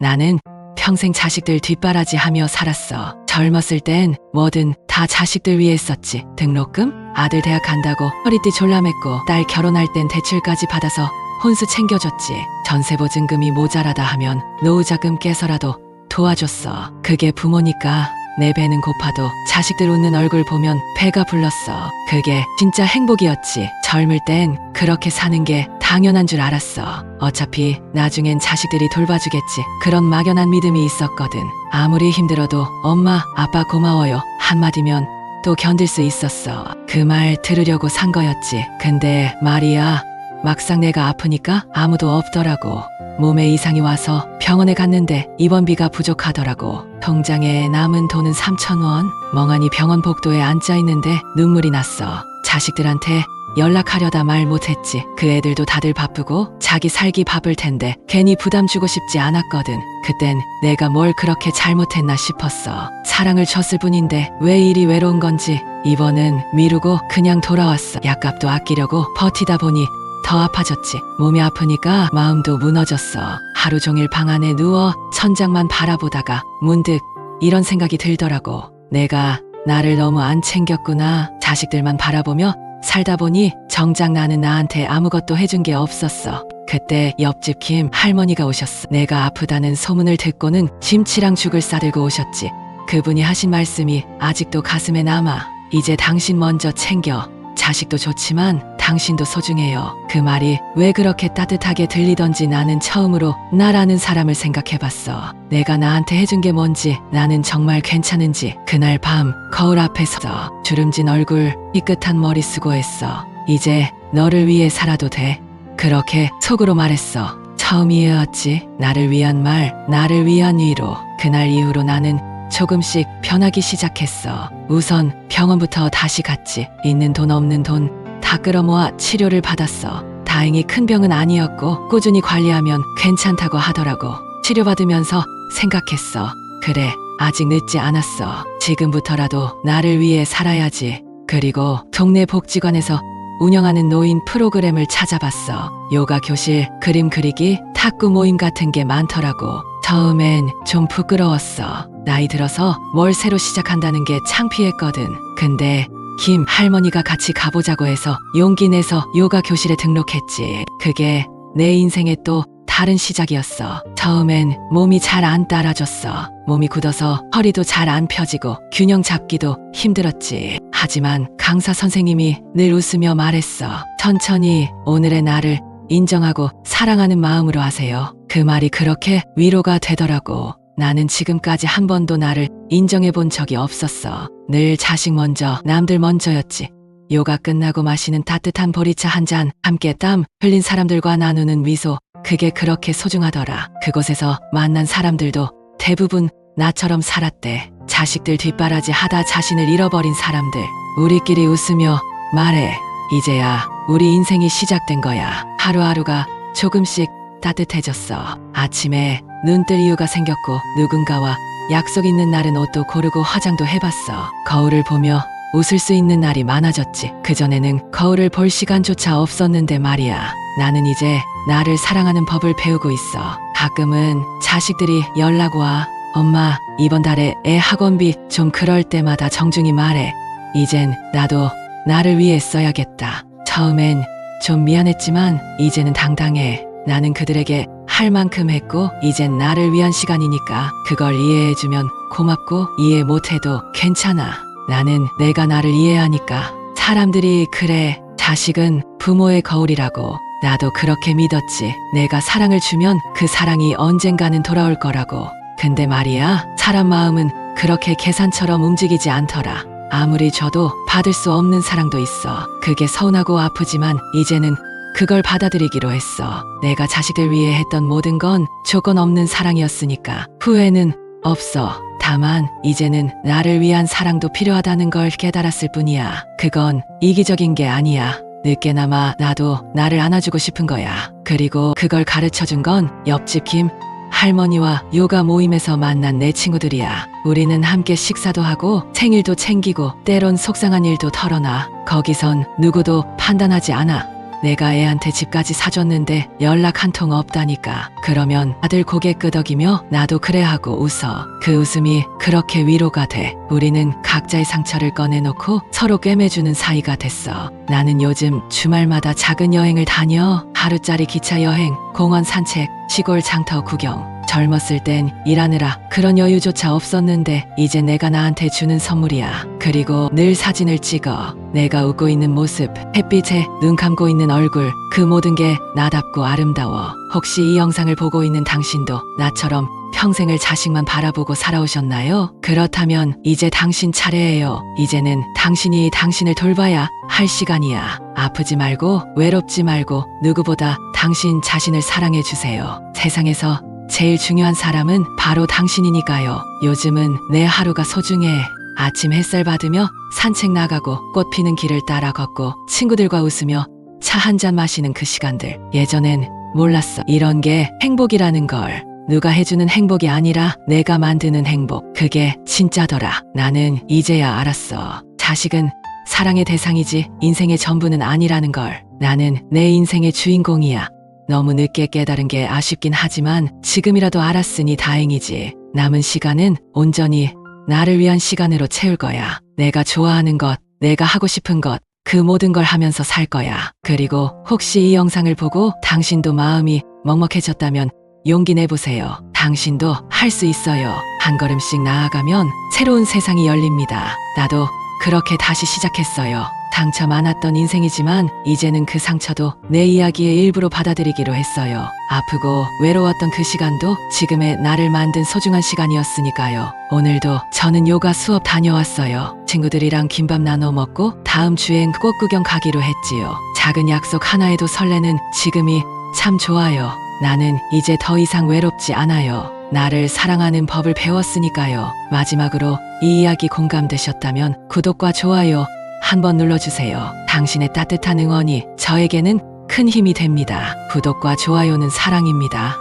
나는 평생 자식들 뒷바라지하며 살았어. 젊었을 땐 뭐든 다 자식들 위해 썼지. 등록금? 아들 대학 간다고 허리띠 졸라맸고, 딸 결혼할 땐 대출까지 받아서 혼수 챙겨줬지. 전세보증금이 모자라다 하면 노후자금 깨서라도 도와줬어. 그게 부모니까 내 배는 고파도 자식들 웃는 얼굴 보면 배가 불렀어. 그게 진짜 행복이었지. 젊을 땐 그렇게 사는 게 당연한 줄 알았어. 어차피 나중엔 자식들이 돌봐주겠지. 그런 막연한 믿음이 있었거든. 아무리 힘들어도 엄마, 아빠 고마워요 한마디면 또 견딜 수 있었어. 그 말 들으려고 산 거였지. 근데 말이야, 막상 내가 아프니까 아무도 없더라고. 몸에 이상이 와서 병원에 갔는데 입원비가 부족하더라고. 통장에 남은 돈은 3,000원. 멍하니 병원 복도에 앉아있는데 눈물이 났어. 자식들한테 연락하려다 말 못했지. 그 애들도 다들 바쁘고 자기 살기 바쁠 텐데 괜히 부담 주고 싶지 않았거든. 그땐 내가 뭘 그렇게 잘못했나 싶었어. 사랑을 줬을 뿐인데 왜 이리 외로운 건지. 이번은 미루고 그냥 돌아왔어. 약값도 아끼려고 버티다 보니 더 아파졌지. 몸이 아프니까 마음도 무너졌어. 하루 종일 방 안에 누워 천장만 바라보다가 문득 이런 생각이 들더라고. 내가 나를 너무 안 챙겼구나. 자식들만 바라보며 살다 보니 정작 나는 나한테 아무것도 해준 게 없었어. 그때 옆집 김 할머니가 오셨어. 내가 아프다는 소문을 듣고는 김치랑 죽을 싸들고 오셨지. 그분이 하신 말씀이 아직도 가슴에 남아. 이제 당신 먼저 챙겨. 자식도 좋지만 당신도 소중해요. 그 말이 왜 그렇게 따뜻하게 들리던지 나는 처음으로 나라는 사람을 생각해봤어. 내가 나한테 해준 게 뭔지, 나는 정말 괜찮은지. 그날 밤 거울 앞에서 주름진 얼굴, 삐끗한 머리 쓰고 했어. 이제 너를 위해 살아도 돼. 그렇게 속으로 말했어. 처음이었지. 나를 위한 말, 나를 위한 위로. 그날 이후로 나는 조금씩 변하기 시작했어. 우선 병원부터 다시 갔지. 있는 돈 없는 돈 다 끌어모아 치료를 받았어. 다행히 큰 병은 아니었고 꾸준히 관리하면 괜찮다고 하더라고. 치료받으면서 생각했어. 그래, 아직 늦지 않았어. 지금부터라도 나를 위해 살아야지. 그리고 동네 복지관에서 운영하는 노인 프로그램을 찾아봤어. 요가 교실, 그림 그리기, 탁구 모임 같은 게 많더라고. 처음엔 좀 부끄러웠어. 나이 들어서 뭘 새로 시작한다는 게 창피했거든. 근데 김 할머니가 같이 가보자고 해서 용기 내서 요가 교실에 등록했지. 그게 내 인생의 또 다른 시작이었어. 처음엔 몸이 잘 안 따라줬어. 몸이 굳어서 허리도 잘 안 펴지고 균형 잡기도 힘들었지. 하지만 강사 선생님이 늘 웃으며 말했어. 천천히 오늘의 나를 인정하고 사랑하는 마음으로 하세요. 그 말이 그렇게 위로가 되더라고. 나는 지금까지 한 번도 나를 인정해 본 적이 없었어. 늘 자식 먼저, 남들 먼저였지. 요가 끝나고 마시는 따뜻한 보리차 한 잔, 함께 땀 흘린 사람들과 나누는 미소, 그게 그렇게 소중하더라. 그곳에서 만난 사람들도 대부분 나처럼 살았대. 자식들 뒷바라지 하다 자신을 잃어버린 사람들. 우리끼리 웃으며 말해. 이제야 우리 인생이 시작된 거야. 하루하루가 조금씩 따뜻해졌어. 아침에 눈 뜰 이유가 생겼고 누군가와 약속 있는 날은 옷도 고르고 화장도 해봤어. 거울을 보며 웃을 수 있는 날이 많아졌지. 그전에는 거울을 볼 시간조차 없었는데 말이야. 나는 이제 나를 사랑하는 법을 배우고 있어. 가끔은 자식들이 연락 와. 엄마, 이번 달에 애 학원비 좀. 그럴 때마다 정중히 말해. 이젠 나도 나를 위해 써야겠다. 처음엔 좀 미안했지만 이제는 당당해. 나는 그들에게 할 만큼 했고 이젠 나를 위한 시간이니까 그걸 이해해주면 고맙고 이해 못해도 괜찮아. 나는 내가 나를 이해하니까. 사람들이 그래, 자식은 부모의 거울이라고. 나도 그렇게 믿었지. 내가 사랑을 주면 그 사랑이 언젠가는 돌아올 거라고. 근데 말이야, 사람 마음은 그렇게 계산처럼 움직이지 않더라. 아무리 줘도 받을 수 없는 사랑도 있어. 그게 서운하고 아프지만 이제는 그걸 받아들이기로 했어. 내가 자식들 위해 했던 모든 건 조건 없는 사랑이었으니까 후회는 없어. 다만 이제는 나를 위한 사랑도 필요하다는 걸 깨달았을 뿐이야. 그건 이기적인 게 아니야. 늦게나마 나도 나를 안아주고 싶은 거야. 그리고 그걸 가르쳐준 건 옆집 김 할머니와 요가 모임에서 만난 내 친구들이야. 우리는 함께 식사도 하고 생일도 챙기고 때론 속상한 일도 털어놔. 거기선 누구도 판단하지 않아. 내가 애한테 집까지 사줬는데 연락 한 통 없다니까. 그러면 아들 고개 끄덕이며 나도 그래 하고 웃어. 그 웃음이 그렇게 위로가 돼. 우리는 각자의 상처를 꺼내놓고 서로 꿰매주는 사이가 됐어. 나는 요즘 주말마다 작은 여행을 다녀. 하루짜리 기차 여행, 공원 산책, 시골 장터 구경. 젊었을 땐 일하느라 그런 여유조차 없었는데 이제 내가 나한테 주는 선물이야. 그리고 늘 사진을 찍어. 내가 웃고 있는 모습, 햇빛에 눈 감고 있는 얼굴, 그 모든 게 나답고 아름다워. 혹시 이 영상을 보고 있는 당신도 나처럼 평생을 자식만 바라보고 살아오셨나요? 그렇다면 이제 당신 차례예요. 이제는 당신이 당신을 돌봐야 할 시간이야. 아프지 말고 외롭지 말고 누구보다 당신 자신을 사랑해 주세요. 세상에서 제일 중요한 사람은 바로 당신이니까요. 요즘은 내 하루가 소중해. 아침 햇살 받으며 산책 나가고 꽃 피는 길을 따라 걷고 친구들과 웃으며 차 한 잔 마시는 그 시간들. 예전엔 몰랐어. 이런 게 행복이라는 걸. 누가 해주는 행복이 아니라 내가 만드는 행복. 그게 진짜더라. 나는 이제야 알았어. 자식은 사랑의 대상이지 인생의 전부는 아니라는 걸. 나는 내 인생의 주인공이야. 너무 늦게 깨달은 게 아쉽긴 하지만 지금이라도 알았으니 다행이지. 남은 시간은 온전히 나를 위한 시간으로 채울 거야. 내가 좋아하는 것, 내가 하고 싶은 것, 그 모든 걸 하면서 살 거야. 그리고 혹시 이 영상을 보고 당신도 마음이 먹먹해졌다면 용기 내보세요. 당신도 할 수 있어요. 한 걸음씩 나아가면 새로운 세상이 열립니다. 나도 그렇게 다시 시작했어요. 상처 많았던 인생이지만 이제는 그 상처도 내 이야기의 일부로 받아들이기로 했어요. 아프고 외로웠던 그 시간도 지금의 나를 만든 소중한 시간이었으니까요. 오늘도 저는 요가 수업 다녀왔어요. 친구들이랑 김밥 나눠 먹고 다음 주엔 꽃 구경 가기로 했지요. 작은 약속 하나에도 설레는 지금이 참 좋아요. 나는 이제 더 이상 외롭지 않아요. 나를 사랑하는 법을 배웠으니까요. 마지막으로 이 이야기 공감되셨다면 구독과 좋아요 한번 눌러주세요. 당신의 따뜻한 응원이 저에게는 큰 힘이 됩니다. 구독과 좋아요는 사랑입니다.